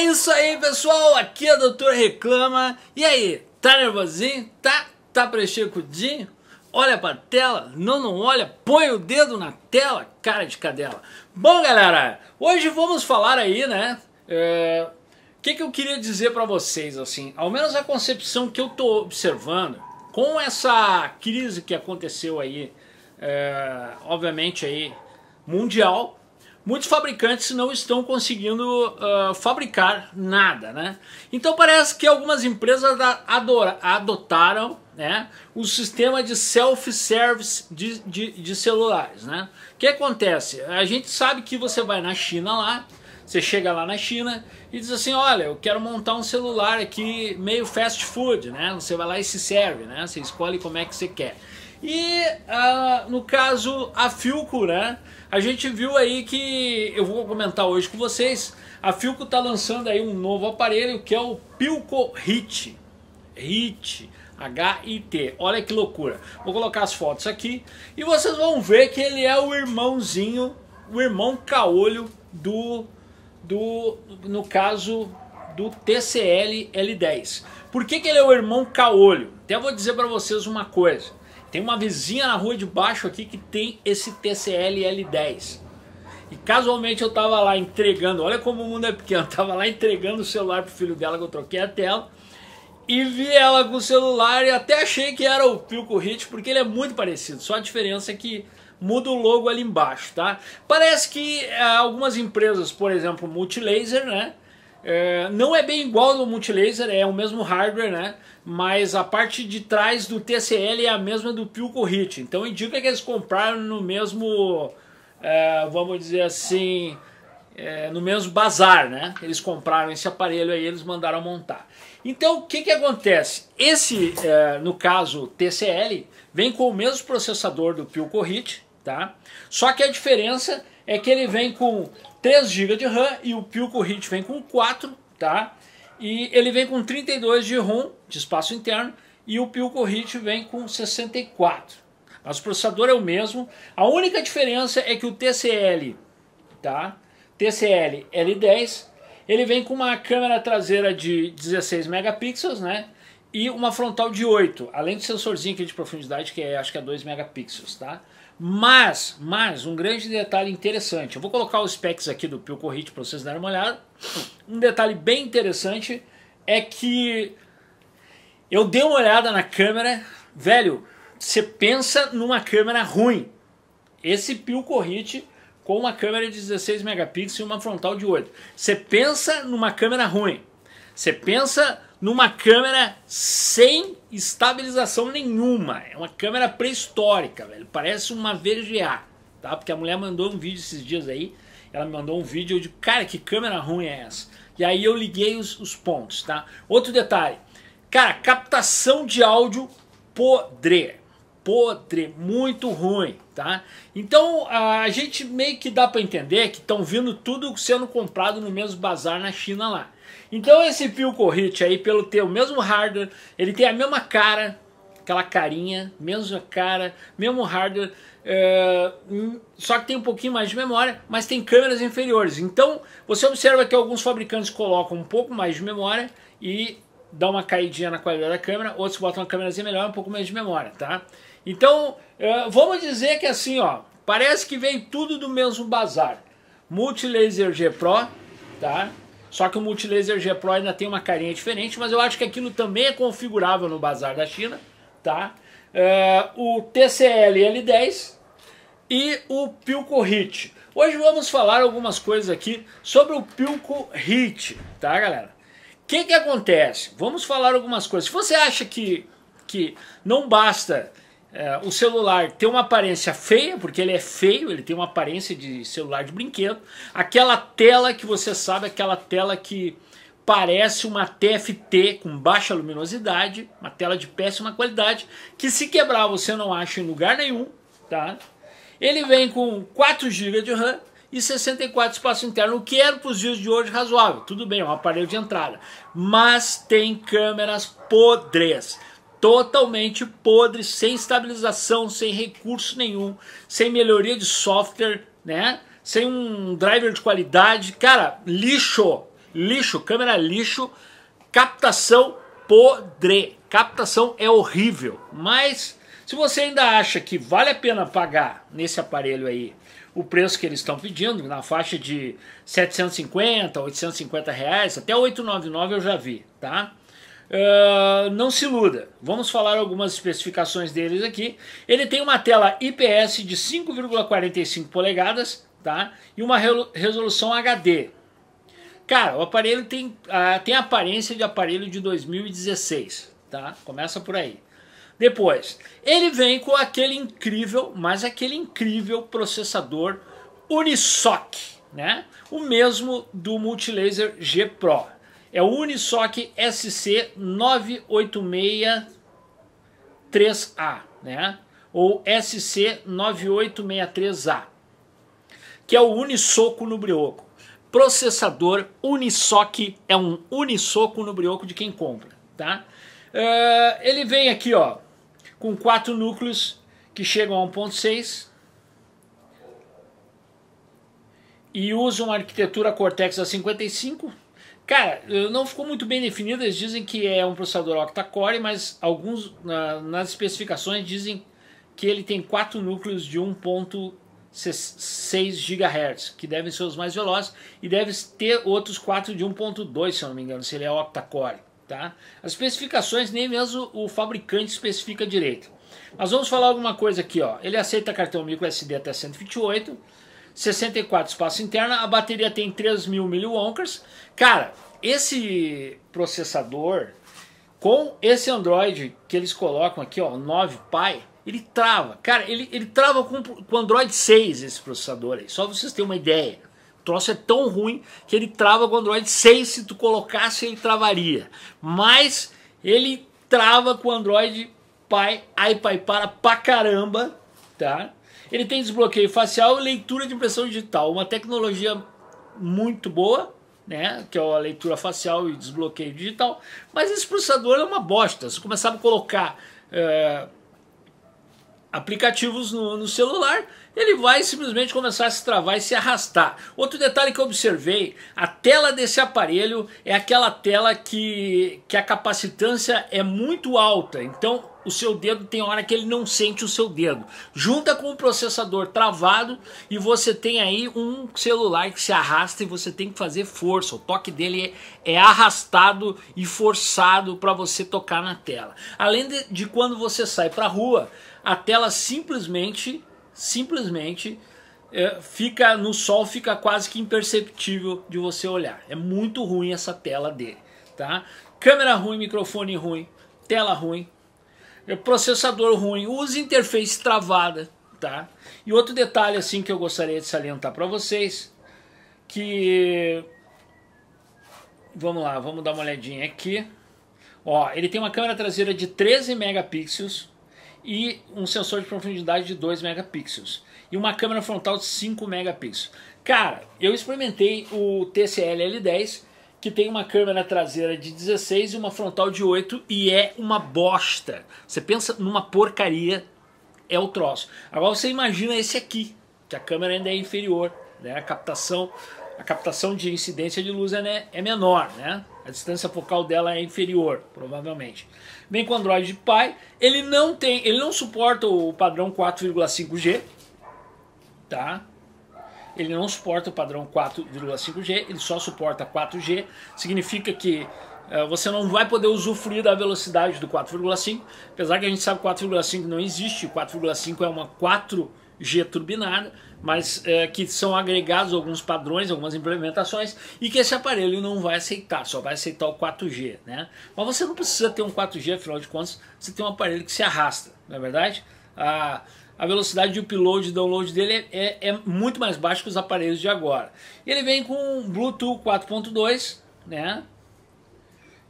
isso aí, pessoal, aqui é o Doutor Reclama. E aí, tá nervosinho? Tá prechecudinho? Olha pra tela? Não olha? Põe o dedo na tela, cara de cadela. Bom, galera, hoje vamos falar aí, né, o que eu queria dizer pra vocês, assim, ao menos a concepção que eu tô observando com essa crise que aconteceu aí, obviamente aí, mundial. Muitos fabricantes não estão conseguindo fabricar nada, né? Então parece que algumas empresas adotaram, né, o sistema de self-service de celulares, né? O que acontece? A gente sabe que você vai na China lá, você chega lá na China e diz assim, olha, eu quero montar um celular aqui meio fast food, né? Você vai lá e se serve, né? Você escolhe como é que você quer. E no caso a Philco, né, a gente viu aí que, eu vou comentar hoje com vocês, a Philco está lançando aí um novo aparelho que é o Philco Hit, H-I-T, olha que loucura. Vou colocar as fotos aqui e vocês vão ver que ele é o irmãozinho, o irmão caolho no caso do TCL L10. Por que ele é o irmão caolho? Até vou dizer para vocês uma coisa. Tem uma vizinha na rua de baixo aqui que tem esse TCL L10. E casualmente eu tava lá entregando, olha como o mundo é pequeno, eu tava lá entregando o celular pro filho dela, que eu troquei a tela, e vi ela com o celular e até achei que era o Philco Hit, porque ele é muito parecido, só a diferença é que muda o logo ali embaixo, tá? Parece que algumas empresas, por exemplo, Multilaser, né? Não é bem igual no Multilaser, é o mesmo hardware, né? Mas a parte de trás do TCL é a mesma do Philco Hit. Então indica que eles compraram no mesmo, vamos dizer assim, no mesmo bazar, né? Eles compraram esse aparelho aí, eles mandaram montar. Então o que acontece? Esse, no caso TCL, vem com o mesmo processador do Philco Hit, tá? Só que a diferença é que ele vem com 3 GB de RAM e o Philco Hit vem com 4, tá? E ele vem com 32 de ROM, de espaço interno, e o Philco Hit vem com 64. Mas o processador é o mesmo. A única diferença é que o TCL, tá? TCL L10, ele vem com uma câmera traseira de 16 megapixels, né? E uma frontal de 8, além do sensorzinho aqui de profundidade, que acho que é 2 megapixels, tá? Mas um grande detalhe interessante, eu vou colocar os specs aqui do Philco Hit para vocês darem uma olhada. Um detalhe bem interessante é que eu dei uma olhada na câmera, velho, você pensa numa câmera ruim. Esse Philco Hit com uma câmera de 16 megapixels e uma frontal de 8. Você pensa numa câmera ruim. Você pensa numa câmera sem estabilização nenhuma. É uma câmera pré-histórica, velho. Parece uma VGA, tá? Porque a mulher mandou um vídeo esses dias aí. Ela me mandou um vídeo de, cara, que câmera ruim é essa? E aí eu liguei os pontos, tá? Outro detalhe. Cara, captação de áudio podre, muito ruim, tá? Então a gente meio que dá para entender que estão vindo tudo sendo comprado no mesmo bazar na China lá. Então esse Philco Hit aí, pelo ter o mesmo hardware, ele tem a mesma cara, aquela carinha, mesma cara, mesmo hardware, só que tem um pouquinho mais de memória, mas tem câmeras inferiores. Então você observa que alguns fabricantes colocam um pouco mais de memória e dá uma caidinha na qualidade da câmera, outros botam uma câmerazinha melhor, um pouco mais de memória, tá? Então vamos dizer que assim, ó, parece que vem tudo do mesmo bazar. Multilaser G Pro, tá? Só que o Multilaser G Pro ainda tem uma carinha diferente, mas eu acho que aquilo também é configurável no bazar da China, tá? O TCL L10 e o Philco Hit. Hoje vamos falar algumas coisas aqui sobre o Philco Hit, tá, galera? O que acontece? Vamos falar algumas coisas. Se você acha que não basta o celular ter uma aparência feia, porque ele é feio, ele tem uma aparência de celular de brinquedo, aquela tela que você sabe, aquela tela que parece uma TFT com baixa luminosidade, uma tela de péssima qualidade, que se quebrar você não acha em lugar nenhum, tá? Ele vem com 4 GB de RAM e 64 de espaço interno, o que era para os dias de hoje razoável. Tudo bem, é um aparelho de entrada, mas tem câmeras podres. Totalmente podre, sem estabilização, sem recurso nenhum, sem melhoria de software, né? Sem um driver de qualidade, cara, lixo, lixo, câmera lixo, captação podre, captação é horrível, mas se você ainda acha que vale a pena pagar nesse aparelho aí o preço que eles estão pedindo, na faixa de 750, 850 reais, até 899 eu já vi, tá? Não se iluda, vamos falar algumas especificações deles aqui. Ele tem uma tela IPS de 5,45 polegadas, tá? E uma resolução HD. Cara, o aparelho tem a aparência de aparelho de 2016, tá? Começa por aí. Depois, ele vem com aquele incrível, mas aquele incrível processador Unisoc, né? O mesmo do Multilaser G Pro. É o Unisoc SC986-3A, né? Ou SC9863A, que é o unisoco no brioco. Processador Unisoc é um unisoco no brioco de quem compra, tá? Ele vem aqui, ó, com 4 núcleos que chegam a 1.6 e usam a arquitetura Cortex A55. Cara, não ficou muito bem definido, eles dizem que é um processador octa-core, mas alguns nas especificações dizem que ele tem 4 núcleos de 1.6 GHz, que devem ser os mais velozes, e deve ter outros 4 de 1.2, se eu não me engano, se ele é octa-core. Tá? As especificações nem mesmo o fabricante especifica direito. Mas vamos falar alguma coisa aqui, ó. Ele aceita cartão micro SD até 128, 64 espaço interno, a bateria tem 3.000 mAh. Cara, esse processador com esse Android que eles colocam aqui, ó, 9 Pie, ele trava. Cara, ele trava com o Android 6, esse processador aí, só pra vocês terem uma ideia. O troço é tão ruim que ele trava com o Android 6, se tu colocasse ele travaria. Mas ele trava com o Android Pie, iPie para pra caramba, tá? Ele tem desbloqueio facial e leitura de impressão digital, uma tecnologia muito boa, né? Que é a leitura facial e desbloqueio digital. Mas esse processador é uma bosta. Se começar a colocar aplicativos no celular, ele vai simplesmente começar a se travar e se arrastar. Outro detalhe que eu observei, a tela desse aparelho é aquela tela que a capacitância é muito alta, então o seu dedo tem hora que ele não sente o seu dedo. Junta com o processador travado e você tem aí um celular que se arrasta e você tem que fazer força. O toque dele é arrastado e forçado para você tocar na tela. Além de quando você sai para a rua, a tela simplesmente fica no sol, fica quase que imperceptível de você olhar. É muito ruim essa tela dele, tá? Câmera ruim, microfone ruim, tela ruim, processador ruim, usa interface travada, tá? E outro detalhe assim que eu gostaria de salientar para vocês, que vamos lá, vamos dar uma olhadinha aqui. Ó, ele tem uma câmera traseira de 13 megapixels e um sensor de profundidade de 2 megapixels e uma câmera frontal de 5 megapixels. Cara, eu experimentei o TCL L10, que tem uma câmera traseira de 16 e uma frontal de 8 e é uma bosta. Você pensa numa porcaria, é o troço. Agora você imagina esse aqui, que a câmera ainda é inferior, né? A captação de incidência de luz é menor, né? A distância focal dela é inferior, provavelmente. Vem com Android Pie, ele não suporta o padrão 4,5G, tá? Ele não suporta o padrão 4,5G, ele só suporta 4G, significa que você não vai poder usufruir da velocidade do 4,5, apesar que a gente sabe que o 4,5 não existe, o 4,5 é uma 4G turbinada, mas que são agregados alguns padrões, algumas implementações, e que esse aparelho não vai aceitar, só vai aceitar o 4G, né? Mas você não precisa ter um 4G, afinal de contas, você tem um aparelho que se arrasta, não é verdade? A velocidade de upload e download dele é muito mais baixa que os aparelhos de agora. Ele vem com Bluetooth 4.2, né?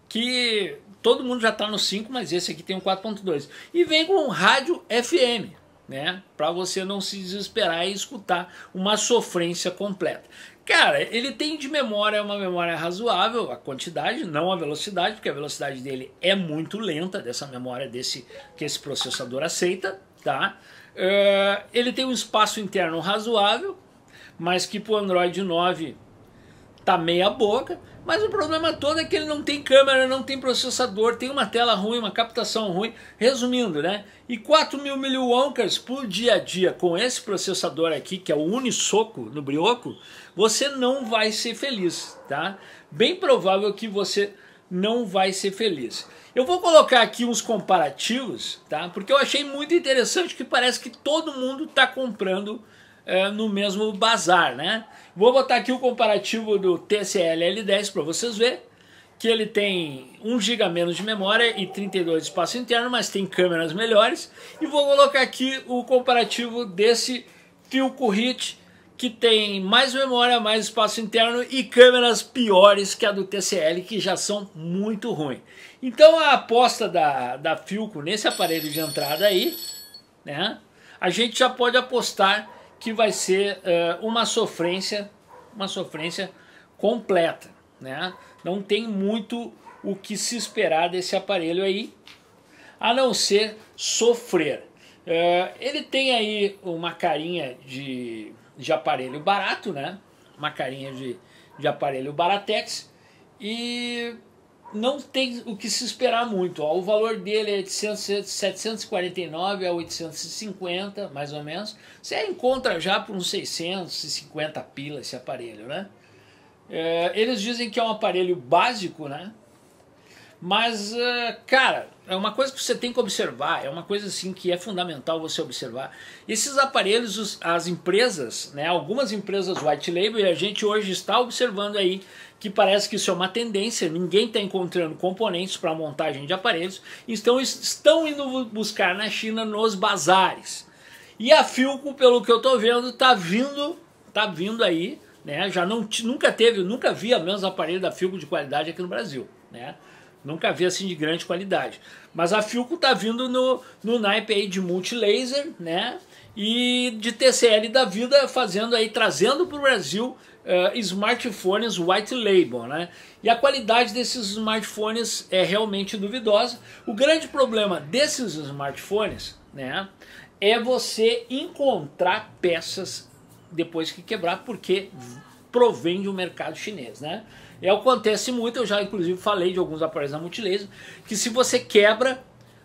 Que todo mundo já está no 5, mas esse aqui tem um 4.2. E vem com rádio FM, né? Para você não se desesperar e escutar uma sofrência completa. Cara, ele tem de memória uma memória razoável, a quantidade, não a velocidade, porque a velocidade dele é muito lenta, dessa memória que esse processador aceita, tá? Ele tem um espaço interno razoável, mas que para o Android 9 tá meia boca, mas o problema todo é que ele não tem câmera, não tem processador, tem uma tela ruim, uma captação ruim, resumindo, né? E 4.000 mAh por dia a dia com esse processador aqui, que é o Unisoco no Brioco, você não vai ser feliz, tá? Bem provável que você não vai ser feliz. Eu vou colocar aqui uns comparativos, tá? Porque eu achei muito interessante que parece que todo mundo está comprando no mesmo bazar, né? Vou botar aqui o comparativo do TCL L10 para vocês verem que ele tem 1 GB a menos de memória e 32 de espaço interno, mas tem câmeras melhores. E vou colocar aqui o comparativo desse Philco Hit, que tem mais memória, mais espaço interno e câmeras piores que a do TCL, que já são muito ruins. Então a aposta da Philco nesse aparelho de entrada aí, né, a gente já pode apostar que vai ser uma sofrência completa, né? Não tem muito o que se esperar desse aparelho aí, a não ser sofrer. Ele tem aí uma carinha de aparelho barato, né? Uma carinha de aparelho baratex, e não tem o que se esperar muito. Ó, o valor dele é de 749 a 850, mais ou menos. Você encontra já por uns 650 pila esse aparelho, né? Eles dizem que é um aparelho básico, né? Mas, cara, é uma coisa que você tem que observar, é uma coisa assim que é fundamental você observar. Esses aparelhos, as empresas, né, algumas empresas white label, e a gente hoje está observando aí que parece que isso é uma tendência, ninguém está encontrando componentes para montagem de aparelhos, então estão indo buscar na China nos bazares. E a Philco, pelo que eu estou vendo, tá vindo aí, né, nunca vi a menos aparelho da Philco de qualidade aqui no Brasil, né? Nunca vi assim de grande qualidade. Mas a Philco tá vindo no naipe aí de multilaser, né? E de TCL da vida, trazendo para o Brasil smartphones white label, né? E a qualidade desses smartphones é realmente duvidosa. O grande problema desses smartphones, né, é você encontrar peças depois que quebrar, porque provém de um mercado chinês, né? Acontece muito, eu já inclusive falei de alguns aparelhos da Multilaser, que se você quebra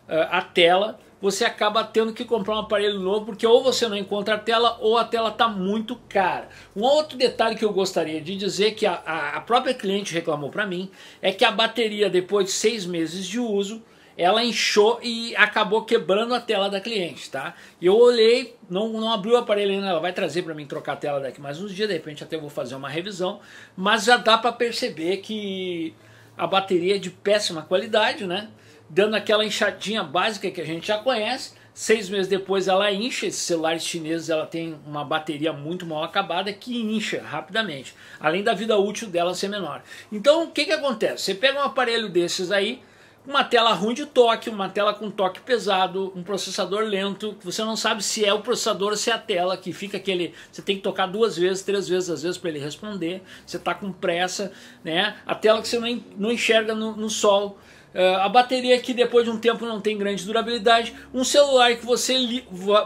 a tela, você acaba tendo que comprar um aparelho novo, porque ou você não encontra a tela, ou a tela está muito cara. Um outro detalhe que eu gostaria de dizer, que a própria cliente reclamou para mim, é que a bateria, depois de 6 meses de uso, ela inchou e acabou quebrando a tela da cliente, tá? E eu olhei, não abriu o aparelho ainda, ela vai trazer para mim trocar a tela daqui mais uns dias, de repente até vou fazer uma revisão, mas já dá para perceber que a bateria é de péssima qualidade, né? Dando aquela inchadinha básica que a gente já conhece. 6 meses depois ela incha. Esses celulares chineses, ela tem uma bateria muito mal acabada que incha rapidamente, além da vida útil dela ser menor. Então o que acontece? Você pega um aparelho desses aí, uma tela ruim de toque, uma tela com toque pesado, um processador lento, você não sabe se é o processador ou se é a tela, que fica aquele... Você tem que tocar 2 vezes, 3 vezes às vezes para ele responder, você está com pressa, né? A tela que você não enxerga no sol, a bateria que depois de um tempo não tem grande durabilidade, um celular que você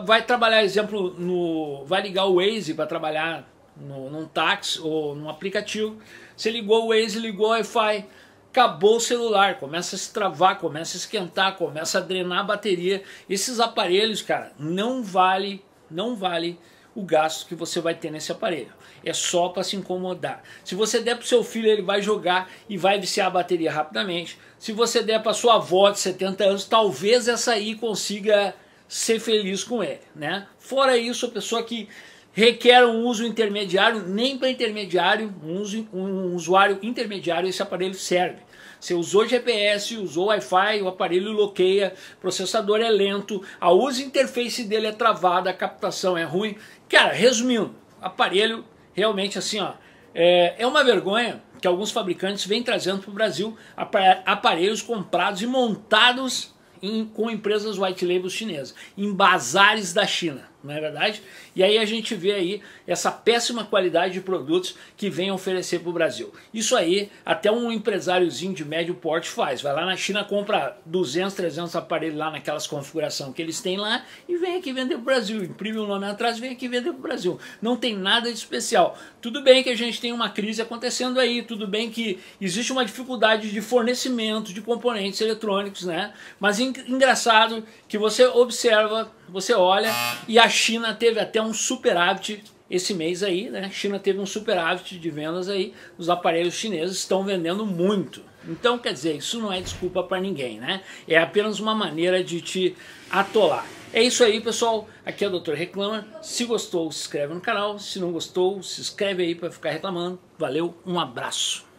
vai trabalhar, exemplo, vai ligar o Waze para trabalhar num táxi ou num aplicativo, você ligou o Waze, ligou o Wi-Fi, acabou o celular, começa a se travar, começa a esquentar, começa a drenar a bateria. Esses aparelhos, cara, não vale o gasto que você vai ter nesse aparelho. É só para se incomodar. Se você der para o seu filho, ele vai jogar e vai viciar a bateria rapidamente. Se você der para sua avó de 70 anos, talvez essa aí consiga ser feliz com ele, né? Fora isso, a pessoa que requer um uso intermediário, nem para intermediário, um usuário intermediário esse aparelho serve. Você usou GPS, usou Wi-Fi, o aparelho bloqueia, o processador é lento, a user interface dele é travada, a captação é ruim. Cara, resumindo, aparelho realmente assim, ó, é uma vergonha que alguns fabricantes vêm trazendo para o Brasil aparelhos comprados e montados com empresas white label chinesas, em bazares da China. não é verdade? E aí a gente vê aí essa péssima qualidade de produtos que vem oferecer para o Brasil. Isso aí até um empresáriozinho de médio porte faz. Vai lá na China, compra 200, 300 aparelhos lá naquelas configurações que eles têm lá e vem aqui vender para o Brasil. Imprime o nome atrás e vem aqui vender para o Brasil. Não tem nada de especial. Tudo bem que a gente tem uma crise acontecendo aí, tudo bem que existe uma dificuldade de fornecimento de componentes eletrônicos, né? Mas engraçado que você observa, você olha, e a China teve até um superávit esse mês aí, né? A China teve um superávit de vendas aí, os aparelhos chineses estão vendendo muito. Então, quer dizer, isso não é desculpa para ninguém, né? É apenas uma maneira de te atolar. É isso aí, pessoal. Aqui é o Dr. Reclama. Se gostou, se inscreve no canal. Se não gostou, se inscreve aí para ficar reclamando. Valeu, um abraço.